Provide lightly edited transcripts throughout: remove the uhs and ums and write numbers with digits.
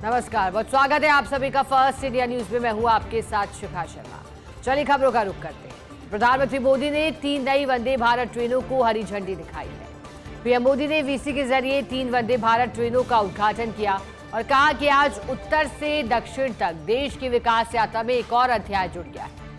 नमस्कार, बहुत स्वागत है आप सभी का फर्स्ट इंडिया न्यूज में। मैं हूं आपके साथ शिखा शर्मा। चलिए खबरों का रुख करते हैं। प्रधानमंत्री मोदी ने 3 नई वंदे भारत ट्रेनों को हरी झंडी दिखाई है। पीएम मोदी ने वीसी के जरिए 3 वंदे भारत ट्रेनों का उद्घाटन किया और कहा कि आज उत्तर से दक्षिण तक देश की विकास यात्रा में एक और अध्याय जुड़ गया है।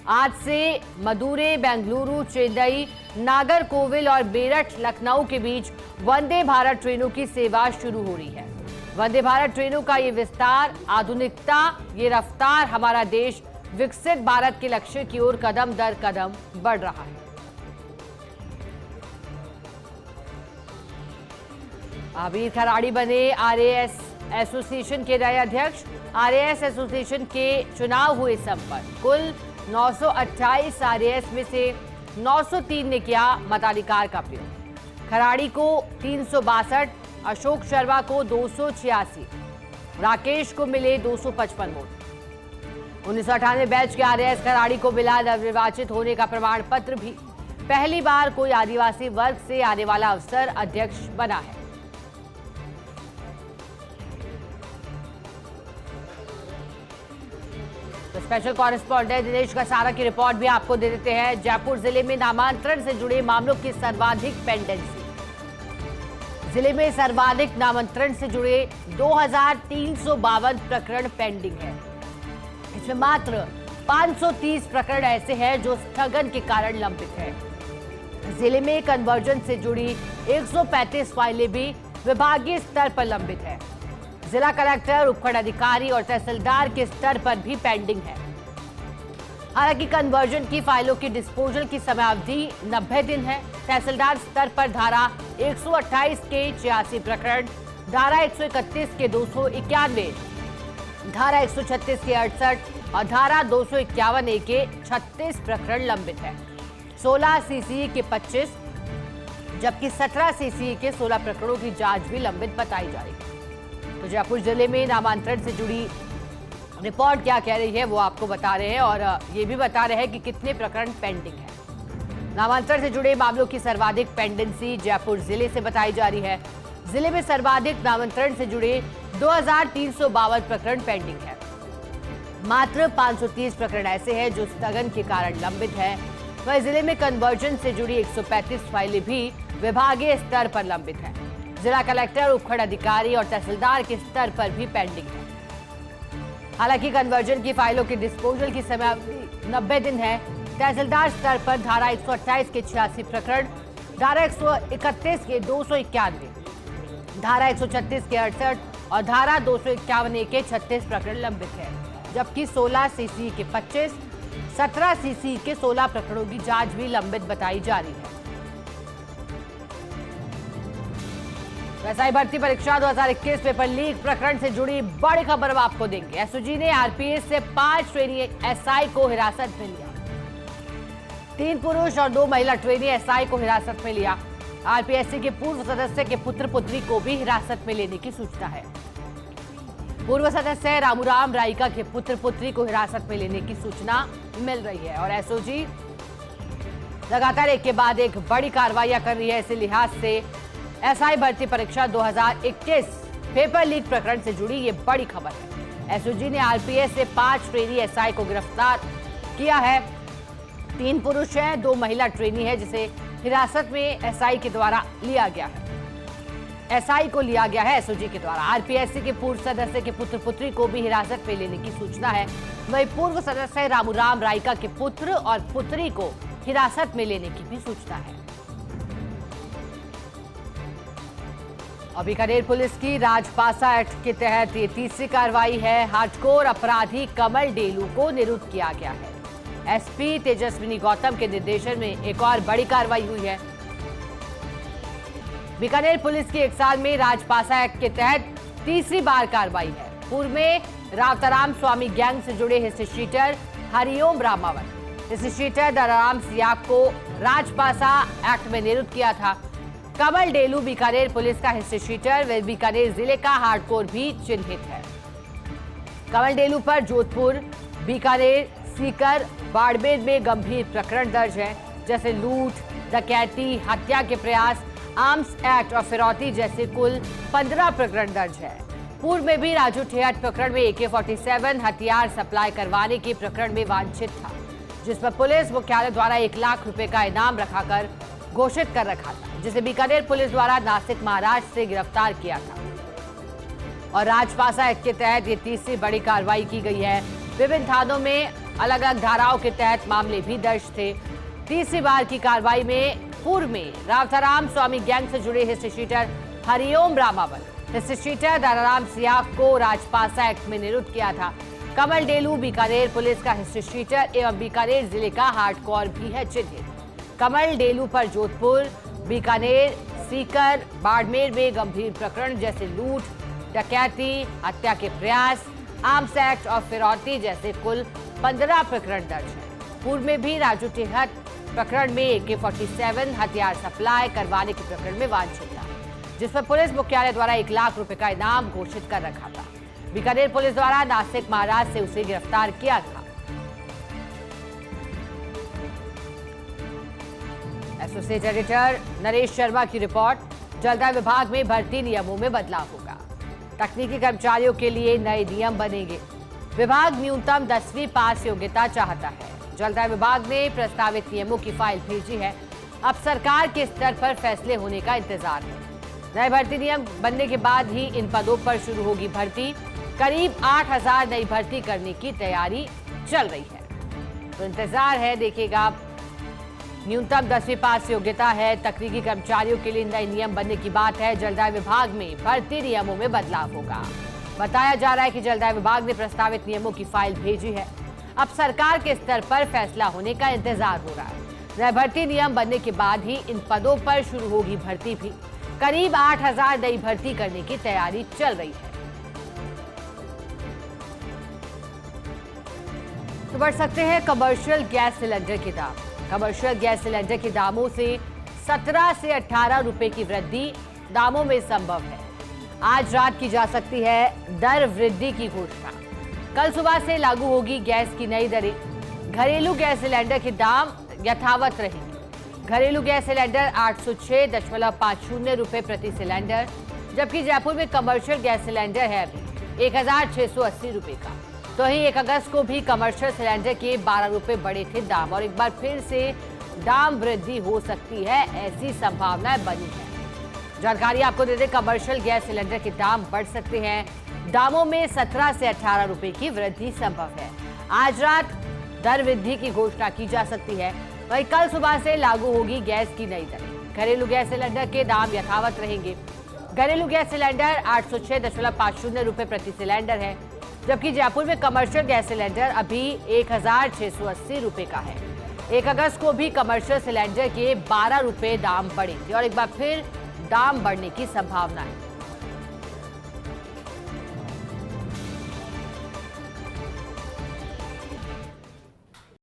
आज से मदुरै, बेंगलुरु, चेन्नई, नागरकोविल और मेरठ, लखनऊ के बीच वंदे भारत ट्रेनों की सेवा शुरू हो रही है। वंदे भारत ट्रेनों का ये विस्तार, आधुनिकता, ये रफ्तार हमारा देश विकसित भारत के लक्ष्य की ओर कदम दर कदम बढ़ रहा है। आबिर खराड़ी बने आरएएस एसोसिएशन के नए अध्यक्ष। आरएएस एसोसिएशन के चुनाव हुए संपन्न। कुल 928 आरएएस में से 903 ने किया मताधिकार का प्रयोग। खराड़ी को 362, अशोक शर्मा को 286, राकेश को मिले 255 वोट। 1998 बैच के आरएएस खराड़ी को मिला नवनिर्वाचित होने का प्रमाण पत्र भी। पहली बार कोई आदिवासी वर्ग से आने वाला अफसर अध्यक्ष बना है। तो स्पेशल कॉरेस्पॉन्डेंट दिनेश कसारा की रिपोर्ट भी आपको दे देते हैं। जयपुर जिले में नामांतरण से जुड़े मामलों की सर्वाधिक पेंडेंसी। जिले में सर्वाधिक नामांतरण से जुड़े 2352 प्रकरण पेंडिंग है। इसमें मात्र 530 प्रकरण ऐसे हैं जो स्थगन के कारण लंबित है। जिले में कन्वर्जन से जुड़ी 135 फाइलें भी विभागीय स्तर पर लंबित है। जिला कलेक्टर, उपखंड अधिकारी और तहसीलदार के स्तर पर भी पेंडिंग है। हालांकि कन्वर्जन की फाइलों की डिस्पोजल की समयावधि 90 दिन है। तहसीलदार स्तर पर धारा 128 के 86 प्रकरण, धारा 131 के 291, धारा 136 के 68 और धारा 251A के 36 प्रकरण लंबित है। 16 सीसीई के 25 जबकि 17 सीसीई के 16 प्रकरणों की जांच भी लंबित बताई जा रही है। तो जयपुर जिले में नामांतरण से जुड़ी रिपोर्ट क्या कह रही है वो आपको बता रहे हैं और ये भी बता रहे हैं कि कितने प्रकरण पेंडिंग है। नामांतरण से जुड़े मामलों की सर्वाधिक पेंडेंसी जयपुर जिले से बताई जा रही है। जिले में सर्वाधिक नामांतरण से जुड़े 2352 प्रकरण पेंडिंग है। मात्र 530 प्रकरण ऐसे हैं जो स्थगन के कारण लंबित है। वहीं जिले में कन्वर्जन से जुड़ी 135 फाइलें भी विभागीय स्तर पर लंबित है। जिला कलेक्टर, उपखंड अधिकारी और तहसीलदार के स्तर पर भी पेंडिंग है। हालांकि कन्वर्जन की फाइलों की डिस्पोजल की समयावधि 90 दिन है। तहसीलदार स्तर पर धारा 128 के 86 प्रकरण, धारा 131 के 291, धारा 136 के 68 और धारा 251A के 36 प्रकरण लंबित है। जबकि 16 सीसी के 25, 17 सीसी के 16 प्रकरणों की जांच भी लंबित बताई जा रही है। एसआई भर्ती परीक्षा 2021 पेपर लीक प्रकरण से जुड़ी बड़ी खबर अब आपको देंगे। एसओजी ने आरपीएस से 5 ट्रेनी एसआई को हिरासत में लिया। 3 पुरुष और 2 महिला ट्रेनी एसआई को हिरासत में लिया। आरपीएससी के पूर्व सदस्य के पुत्र पुत्री को भी हिरासत में लेने की सूचना है। पूर्व सदस्य रामूराम राइका के पुत्र पुत्री को हिरासत में लेने की सूचना मिल रही है और एसओजी लगातार एक के बाद एक बड़ी कार्रवाइयां कर रही है। इसी लिहाज से एसआई भर्ती परीक्षा 2021 पेपर लीक प्रकरण से जुड़ी ये बड़ी खबर है। एसओजी ने आरपीएस से 5 ट्रेनी एसआई को गिरफ्तार किया है। 3 पुरुष हैं, 2 महिला ट्रेनी है जिसे हिरासत में एसआई के द्वारा लिया गया है। एसआई को लिया गया है एसओजी के द्वारा। आरपीएससी के पूर्व सदस्य के पुत्र पुत्री को भी हिरासत में लेने की सूचना है। वहीं पूर्व सदस्य रामूराम राइका के पुत्र और पुत्री को हिरासत में लेने की भी सूचना है। और बीकानेर पुलिस की राजपासा एक्ट के तहत ये तीसरी कार्रवाई है। हार्डकोर अपराधी कमल डेलू को निरुद्ध किया गया है। एसपी तेजस्विनी गौतम के निर्देशन में एक और बड़ी कार्रवाई हुई है। बीकानेर पुलिस की 1 साल में राजपासा एक्ट के तहत तीसरी बार कार्रवाई है। पूर्व में रावताराम स्वामी गैंग से जुड़े हिस्ट्रीशीटर हरिओम रामावत, हिस्ट्रीशीटर दलाराम सियाब को राजपासा एक्ट में निरुद्ध किया था। कमल डेलू बीकानेर पुलिस का हिस्ट्रीशीटर व बीकानेर जिले का हार्डकोर भी चिन्हित है। कमल डेलू पर जोधपुर, बीकानेर, सीकर, बाड़मेर में गंभीर प्रकरण दर्ज है, जैसे लूट, डकैती, हत्या के प्रयास, आर्म्स एक्ट और फिरौती जैसे कुल 15 प्रकरण दर्ज है। पूर्व में भी राजू ठेहट प्रकरण में AK-47 हथियार सप्लाई करवाने के प्रकरण में वांछित था, जिस पर पुलिस मुख्यालय द्वारा 1 लाख रुपए का इनाम रखाकर घोषित कर रखा था, जिसे बीकानेर पुलिस द्वारा नासिक महाराष्ट्र से गिरफ्तार किया था। और राजपासा एक्ट के तहत ये तीसरी बड़ी कार्रवाई की गई है। विभिन्न थानों में अलग अलग धाराओं के तहत मामले भी दर्ज थे। तीसरी बार की कार्रवाई में पूर्व में रावताराम स्वामी गैंग से जुड़े history sheeter Hariom Ramawat, history sheeter Dararam Siyag को राजपासा एक्ट में निरुद्ध किया था। कमल डेलू बीकानेर पुलिस का हिस्ट्री शीटर एवं बीकानेर जिले का हार्डकोर भी है चिन्हित। कमल डेलू पर जोधपुर, बीकानेर, सीकर, बाड़मेर में गंभीर प्रकरण जैसे लूट, डकैती, हत्या के प्रयास, आर्म्स एक्ट और फिरौती जैसे कुल 15 प्रकरण दर्ज है। पूर्व में भी राजू ठेहट प्रकरण में AK-47 हथियार सप्लाई करवाने के प्रकरण में वांछित था, जिस पर पुलिस मुख्यालय द्वारा 1 लाख रुपए का इनाम घोषित कर रखा था। बीकानेर पुलिस द्वारा नासिक महाराज से उसे गिरफ्तार किया था। एसोसिएट एडिटर नरेश शर्मा की रिपोर्ट। जलदाय विभाग में भर्ती नियमों में बदलाव होगा। तकनीकी कर्मचारियों के लिए नए नियम बनेंगे। विभाग न्यूनतम 10वीं पास योग्यता चाहता है। जलदाय विभाग ने प्रस्तावित नियमों की फाइल भेजी है। अब सरकार के स्तर पर फैसले होने का इंतजार है। नए भर्ती नियम बनने के बाद ही इन पदों पर शुरू होगी भर्ती। करीब 8000 नई भर्ती करने की तैयारी चल रही है, तो इंतजार है, देखिएगा। न्यूनतम 10वीं पास योग्यता है। तकनीकी कर्मचारियों के लिए नए नियम बनने की बात है। जलदाय विभाग में भर्ती नियमों में बदलाव होगा। बताया जा रहा है कि जलदाय विभाग ने प्रस्तावित नियमों की फाइल भेजी है। अब सरकार के स्तर पर फैसला होने का इंतजार हो रहा है। नए भर्ती नियम बनने के बाद ही इन पदों पर शुरू होगी भर्ती भी। करीब 8000 नई भर्ती करने की तैयारी चल रही है। तो बढ़ सकते हैं कमर्शियल गैस सिलेंडर के दाम। कमर्शियल गैस सिलेंडर के दामों से 17 से 18 रुपए की वृद्धि दामों में संभव है। आज रात की जा सकती है दर वृद्धि की घोषणा। कल सुबह से लागू होगी गैस की नई दरें। घरेलू गैस सिलेंडर के दाम यथावत रहेंगे। घरेलू गैस सिलेंडर 806.50 रुपए प्रति सिलेंडर, जबकि जयपुर में कमर्शियल गैस सिलेंडर है अभी 1680 रुपए का। तो ही 1 अगस्त को भी कमर्शियल सिलेंडर के 12 रुपए बढ़े थे दाम, और एक बार फिर से दाम वृद्धि हो सकती है, ऐसी संभावनाएं बनी है। जानकारी आपको दे दें, कमर्शियल गैस सिलेंडर के दाम बढ़ सकते हैं। दामों में 17 से 18 रुपए की वृद्धि संभव है। आज रात दर वृद्धि की घोषणा की जा सकती है। वहीं कल सुबह से लागू होगी गैस की नई दरें। घरेलू गैस सिलेंडर के दाम यथावत रहेंगे। घरेलू गैस सिलेंडर 806.50 रुपए प्रति सिलेंडर है, जबकि जयपुर में कमर्शियल गैस सिलेंडर अभी 1680 रुपए का है। 1 अगस्त को भी कमर्शियल सिलेंडर के 12 रुपए दाम बढ़े थे, और एक बार फिर दाम बढ़ने की संभावना है।